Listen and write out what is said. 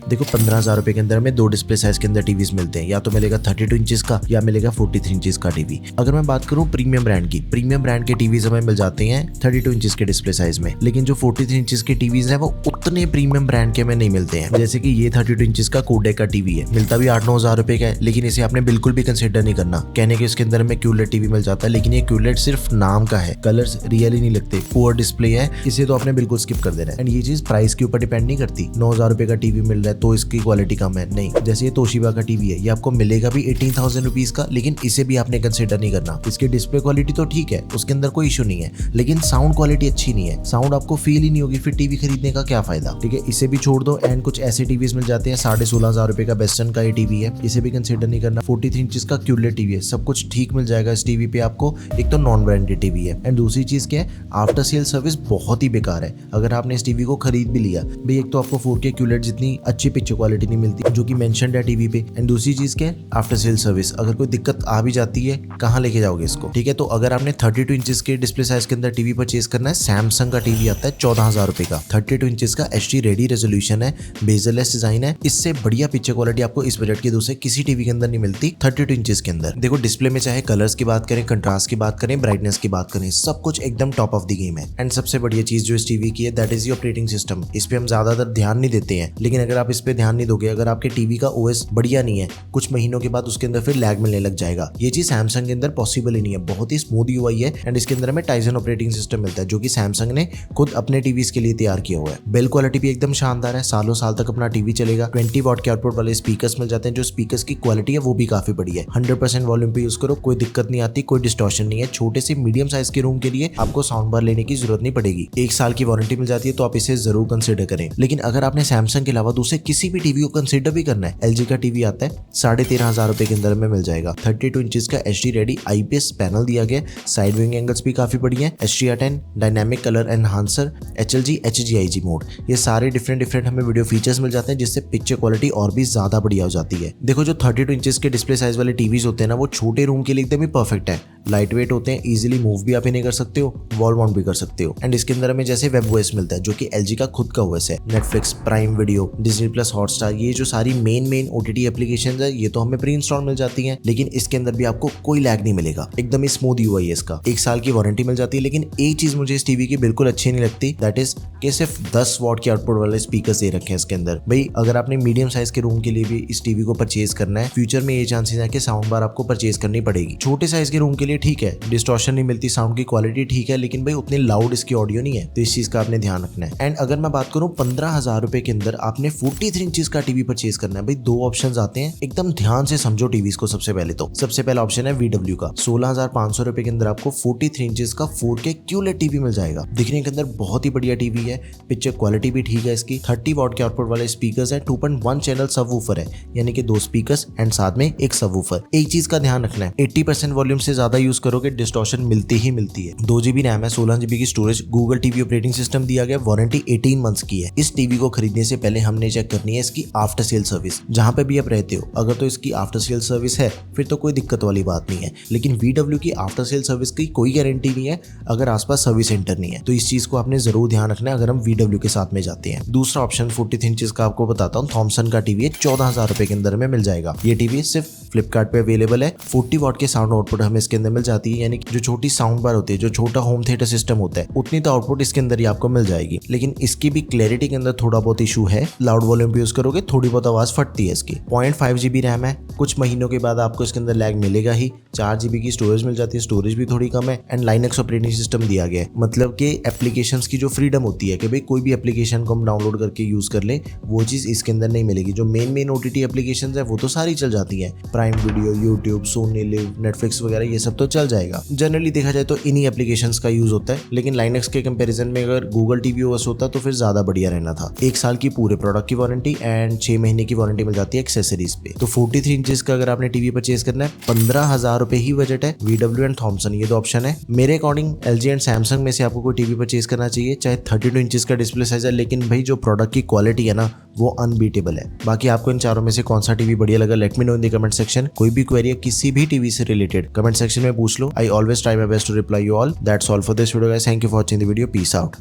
देखो 15,000 रुपए के अंदर हमें दो डिस्प्ले साइज के अंदर टीवीज मिलते हैं, या तो मिलेगा 32 इंचेस का या मिलेगा 43 इंचेस का टीवी। अगर मैं बात करूं प्रीमियम ब्रांड के टीवीज हमें मिल जाते हैं 32 इंचेस के डिस्प्ले साइज में, लेकिन जो 43 इंचेस के टीवीज है वो उतने प्रीमियम ब्रांड के में नहीं मिलते हैं। जैसे कि ये 32 इंचेस का कोडेक का टीवी है, मिलता भी 8-9 हजार रुपए का है, लेकिन इसे आपने बिल्कुल भी कंसिडर नहीं करना। कहने के इसके अंदर हमें क्यूलेट टीवी मिल जाता है, लेकिन ये क्यूलेट सिर्फ नाम का है, कलर्स रियली नहीं लगते, पुअर डिस्प्ले है, इसे तो आपने बिल्कुल स्किप कर देना है। एंड ये चीज प्राइस के ऊपर डिपेंड नहीं करती, 9,000 रुपए का टीवी मिल रहा है तो इसकी क्वालिटी कम है, नहीं। जैसे ये तोशिबा का टीवी है, ये आपको मिलेगा भी 18,000 रुपीज का, लेकिन इसे भी आपने कंसिडर नहीं करना। इसकी डिस्प्ले क्वालिटी तो ठीक है, उसके अंदर कोई इशू नहीं है, लेकिन साउंड क्वालिटी अच्छी नहीं है, साउंड आपको फील ही नहीं होगी, फिर टीवी खरीदने का क्या फायदा, ठीक है। इसे भी छोड़ दो। एंड कुछ ऐसे टीवीज मिल जाते हैं 16,500 रुपए का वेस्टर्न का ये टीवी है, इसे भी कंसिडर नहीं करना। 43 इंचेस का क्यूलेट टीवी है, सब कुछ ठीक मिल जाएगा इस टीवी पे आपको। एक तो नॉन ब्रांडेड टीवी है, एंड दूसरी चीज क्या है, आफ्टर सेल सर्विस बहुत ही बेकार है। अगर आपने इस टीवी को खरीद भी लिया भाई, एक तो आपको 4K क्यूलेट जितनी अच्छी पिक्चर क्वालिटी नहीं मिलती जो कि मेंशन्ड है टीवी पे, एंड दूसरी चीज क्या है, आफ्टर सेल सर्विस। अगर कोई दिक्कत आ भी जाती है कहाँ लेके जाओगे इसको, ठीक है। तो अगर आपने 32 इंचेस के डिस्प्ले साइज के अंदर टीवी परचेज करना है, सैमसंग का टीवी आता है 14,000 रुपए का, 32 इंचेस का HD रेडी रेजोल्यूशन है, बेजलेस डिजाइन है, इससे बढ़िया पिक्चर क्वालिटी आपको इस बजट के दूसरे किसी टीवी के अंदर नहीं मिलती 32 इंचेस के अंदर। देखो डिस्प्ले में चाहे कलर्स की बात करें, कंट्रास्ट की बात करें, ब्राइटनेस की बात करें, सब कुछ एकदम टॉप ऑफ द गेम है। एंड सबसे बढ़िया चीज जो इस टीवी की है दैट इज ऑपरेटिंग सिस्टम। इस पे हम ज्यादातर ध्यान नहीं देते हैं, लेकिन अगर आप इस पे ध्यान नहीं दोगे, अगर आपके टीवी का OS बढ़िया नहीं है, कुछ महीनों के बाद उसके अंदर फिर लैग मिलने लग जाएगा। ये चीज सैमसंग के अंदर पॉसिबल ही नहीं है, बहुत ही स्मूथ UI है। एंड इसके अंदर हमें टाइजन ऑपरेटिंग सिस्टम मिलता है जो कि सैमसंग ने खुद अपने टीवीज के लिए तैयार किया हुआ है। बिल्ड क्वालिटी भी एकदम शानदार है, सालों साल तक अपना टीवी चलेगा। 20 वॉट के आउटपुट वाले स्पीकर्स मिल जाते हैं, जो स्पीकर्स की क्वालिटी है वो भी काफी बढ़िया है। 100% वॉल्यूम पे यूज करो, कोई दिक्कत नहीं आती, कोई डिस्टॉर्शन नहीं है। छोटे से मीडियम साइज के रूम के लिए आपको साउंड बार लेने की जरूरत नहीं पड़ेगी। 1 साल की वारंटी मिल जाती है, तो आप इसे जरूर कंसिडर करें। लेकिन अगर आपने सैमसंग के अलावा दूसरे किसी भी टीवी को कंसिडर भी करना है, LG का टीवी आता है 13,500 रुपए के अंदर में मिल जाएगा। 32 इंचेस का HD रेडी IPS पैनल दिया गया, साइड विंग एंगल्स भी काफी बढ़िया है, HDR10 dynamic colour enhancer, HLG HGIG mode, ये सारे डिफरेंट हमें वीडियो फीचर्स मिल जाते हैं, जिससे पिक्चर क्वालिटी और भी ज्यादा बढ़िया हो जाती है। देखो जो 32 इंचेस के डिस्प्ले साइज वाले टीवीज होते हैं ना, वो छोटे रूम के लिए एकदम ही परफेक्ट है, लाइट वेट होते हैं, इजीली मूव भी आप इन्हें कर सकते हो, वॉल माउंट भी कर सकते हो। एंड इसके अंदर हमें जैसे वेब OS मिलता है जो कि LG का खुद का OS है, Netflix, prime video, Disney plus, Hotstar, ये जो सारी मेन OTT एप्लीकेशंस है ये तो हमें प्री इंस्टॉल मिल जाती हैं, लेकिन इसके अंदर भी आपको कोई लैग नहीं मिलेगा, एकदम ही स्मूथ UI है इसका। 1 साल की वारंटी मिल जाती है। लेकिन एक चीज मुझे इस टीवी की बिल्कुल अच्छी नहीं लगती, दैट इज कि सिर्फ 10 वॉट के आउटपुट वाले स्पीकर्स दे रखे हैं इसके अंदर। भाई अगर आपने मीडियम साइज के रूम के लिए भी इस टीवी को परचेज करना है, फ्यूचर में ये चांसेस है कि साउंड बार आपको परचेज करनी पड़ेगी। छोटे साइज के रूम के लिए ठीक है, डिस्टॉर्शन नहीं मिलती, साउंड की क्वालिटी ठीक है, लेकिन भाई उतनी लाउड इसकी ऑडियो नहीं है, तो इस चीज का आपने ध्यान रखना है। एंड अगर मैं बात करूं 15,000 रुपए के अंदर आपने 43 इंचेस का टीवी परचेज करना है, भाई 2 ऑप्शंस आते हैं, एकदम ध्यान से समझो टीवीज को। सबसे पहला ऑप्शन है VW का, 16,500 रुपए के अंदर आपको 43 इंचेस का 4K QLED टीवी मिल जाएगा। दिखने के अंदर बहुत ही बढ़िया टीवी है, पिक्चर क्वालिटी भी ठीक है इसकी, 30 वॉट के आउटपुट वाले स्पीकर्स है, 2.1 चैनल सबवूफर है, यानी कि 2 स्पीकर्स एंड साथ में एक सबवूफर। एक चीज का ध्यान रखना है, 80% वॉल्यूम से ज्यादा यूज करोगे डिस्टॉर्शन मिलती ही मिलती है। 2GB रैम है, 16GB की storage, Google TV operating system दिया गया, वारंटी 18 मंथ्स की है। इस टीवी को खरीदने से पहले हमने चेक करनी है इसकी आफ्टर सेल सर्विस, जहां पे भी आप रहते हो। अगर तो इसकी आफ्टर सेल सर्विस है फिर तो कोई दिक्कत वाली बात नहीं है, लेकिन VW की आफ्टर सेल सर्विस की कोई गारंटी नहीं है अगर आसपास सर्विस सेंटर नहीं है, तो इस चीज को आपने जरूर ध्यान रखना है अगर हम VW के साथ में जाते हैं। दूसरा ऑप्शन 43 इंचेस का आपको बताता हूँ, थॉमसन का टीवी है, 14,000 रुपए के अंदर में मिल जाएगा। ये टीवी सिर्फ फ्लिपकार्ट पे अवेलेबल है। 40 वॉट के साउंड आउटपुट हमें इसके अंदर मिल जाती है, यानी कि जो छोटी साउंड बार होती है, जो छोटा होम थिएटर सिस्टम होता है, उतनी तो आउटपुट इसके अंदर ही आपको मिल जाएगी। लेकिन इसकी भी क्लैरिटी के अंदर थोड़ा बहुत इशू है, लाउड वॉल्यूम पे यूज करोगे थोड़ी बहुत आवाज फटती है इसकी। 0.5GB रैम है, कुछ महीनों के बाद आपको इसके अंदर लैग मिलेगा ही। 4GB की स्टोरेज मिल जाती है, स्टोरेज भी थोड़ी कम है। एंड लाइनक्स ऑपरेटिंग सिस्टम दिया गया है, मतलब कि एप्लीकेशंस की जो फ्रीडम होती है कि भाई कोई भी एप्लीकेशन को हम डाउनलोड करके यूज कर ले, वो चीज इसके अंदर नहीं मिलेगी। जो मेन OTT एप्लीकेशंस है वो तो सारी चल जाती है, Prime Video, YouTube, Sony LIV, Netflix वगैरह ये सब तो चल जाएगा। जनरली देखा जाए तो इन्हीं एप्लीकेशंस का यूज होता है, लेकिन लाइनक्स के कंपैरिजन में अगर गूगल टीवी OS होता तो फिर ज्यादा बढ़िया रहना था। 1 साल की पूरे प्रोडक्ट की वारंटी एंड 6 महीने की वारंटी मिल जाती है एक्सेसरीज पे। तो 43 इंचेस का अगर आपने टीवी परचेज करना है, 15,000 रुपए ही बजट है। VW एंड थॉमसन ये 2 ऑप्शन है। मेरे अकॉर्डिंग LG एंड सैमसंग में से आपको कोई टीवी परचेज करना चाहिए, चाहे 32 इंचेस का डिस्प्ले साइज है, लेकिन भाई जो प्रोडक्ट की क्वालिटी है ना वो अनबीटेबल है। बाकी आपको इन चारों में से कौन सा टीवी बढ़िया लगा, let me know in the comment section. कोई भी क्वेरी किसी भी टीवी से रिलेटेड कमेंट सेक्शन में पूछ लो। I always try my best to reply you all. That's all for this video guys, thank you for watching the video, peace out.